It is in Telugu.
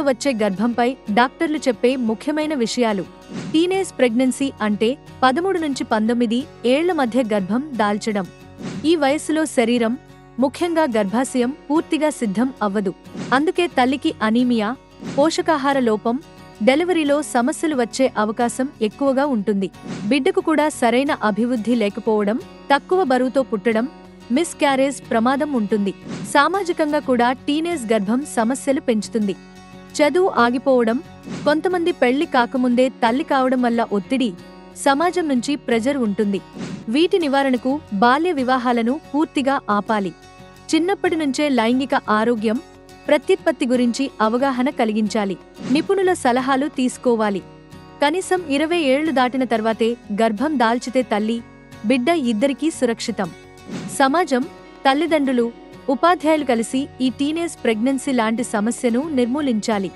వయసులో వచ్చే గర్భంపై డాక్టర్లు చెప్పే ముఖ్యమైన విషయాలు. టీనేజ్ ప్రెగ్నెన్సీ అంటే 13 నుంచి 19 ఏళ్ల మధ్య గర్భం దాల్చడం. ఈ వయసులో శరీరం, ముఖ్యంగా గర్భాశయం పూర్తిగా సిద్ధం అవ్వదు. అందుకే తల్లికి అనీమియా, పోషకాహార లోపం, డెలివరీలో సమస్యలు వచ్చే అవకాశం ఎక్కువగా ఉంటుంది. బిడ్డకు కూడా సరైన అభివృద్ధి లేకపోవడం, తక్కువ బరువుతో పుట్టడం, మిస్ క్యారేజ్ ప్రమాదం ఉంటుంది. సామాజికంగా కూడా టీనేజ్ గర్భం సమస్యలు పెంచుతుంది. చదువు ఆగిపోవడం, కొంతమంది పెళ్లి కాకముందే తల్లి కావడం వల్ల ఒత్తిడి, సమాజం నుంచి ప్రెజర్ ఉంటుంది. వీటి నివారణకు బాల్య వివాహాలను పూర్తిగా ఆపాలి. చిన్నప్పటి నుంచే లైంగిక ఆరోగ్యం, ప్రత్యుత్పత్తి గురించి అవగాహన కలిగించాలి. నిపుణుల సలహాలు తీసుకోవాలి. కనీసం 20 ఏళ్లు దాటిన తర్వాతే గర్భం దాల్చితే తల్లి, బిడ్డ ఇద్దరికీ సురక్షితం. సమాజం, తల్లిదండ్రులు, ఉపాధ్యాయులు కలిసి ఈ టీనేజ్ ప్రెగ్నెన్సీ లాంటి సమస్యను నిర్మూలించాలి.